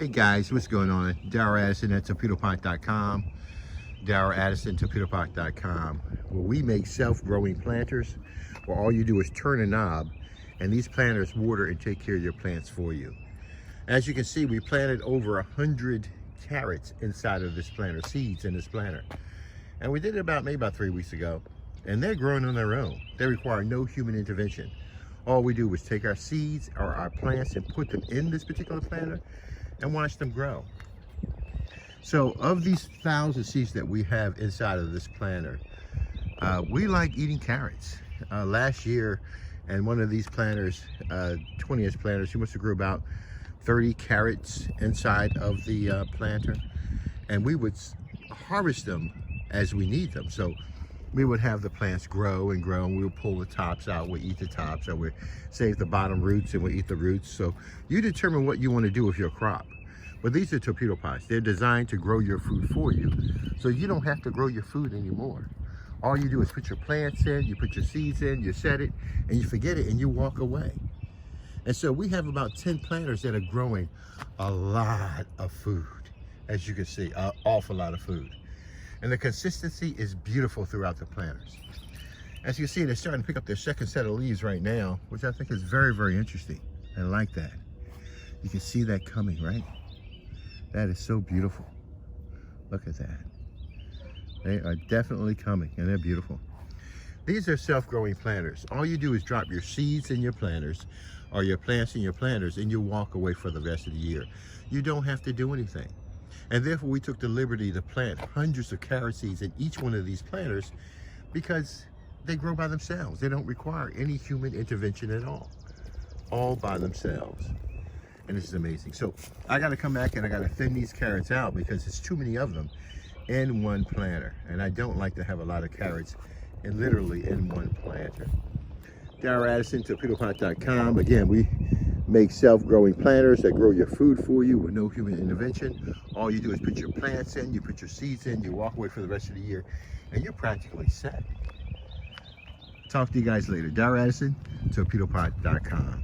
Hey guys, what's going on? Darryl Addison at Torpedopot.com. Darryl Addison, Torpedopot.com, where we make self-growing planters, where all you do is turn a knob and these planters water and take care of your plants for you. As you can see, we planted over 100 carrots inside of this planter, seeds in this planter. And we did it maybe about 3 weeks ago. And they're growing on their own. They require no human intervention. All we do is take our seeds or our plants and put them in this particular planter and watch them grow. So of these 1,000 seeds that we have inside of this planter, we like eating carrots. Last year, in one of these planters, 20-inch planters, you must have grew about 30 carrots inside of the planter, and we would harvest them as we need them. So we would have the plants grow and grow, and we would pull the tops out, we'll eat the tops, or we'll save the bottom roots and we'll eat the roots. So you determine what you want to do with your crop. But these are Torpedopots. They're designed to grow your food for you, so you don't have to grow your food anymore. All you do is put your plants in, you put your seeds in, you set it, and you forget it, and you walk away. And so we have about 10 planters that are growing a lot of food. As you can see, an awful lot of food. And the consistency is beautiful throughout the planters. As you see, they're starting to pick up their second set of leaves right now, which I think is very, very interesting. I like that. You can see that coming, right? That is so beautiful. Look at that. They are definitely coming, and they're beautiful. These are self-growing planters. All you do is drop your seeds in your planters, or your plants in your planters, and you walk away for the rest of the year. You don't have to do anything. And therefore, we took the liberty to plant hundreds of carrot seeds in each one of these planters because they grow by themselves. They don't require any human intervention at all by themselves. And this is amazing. So I got to come back and I got to thin these carrots out because there's too many of them in one planter. And I don't like to have a lot of carrots literally in one planter. Darryl Addison, Torpedopot.com. Again, we make self-growing planters that grow your food for you with no human intervention. All you do is put your plants in, you put your seeds in, you walk away for the rest of the year, and you're practically set. Talk to you guys later. Darryl Addison, Torpedopot.com.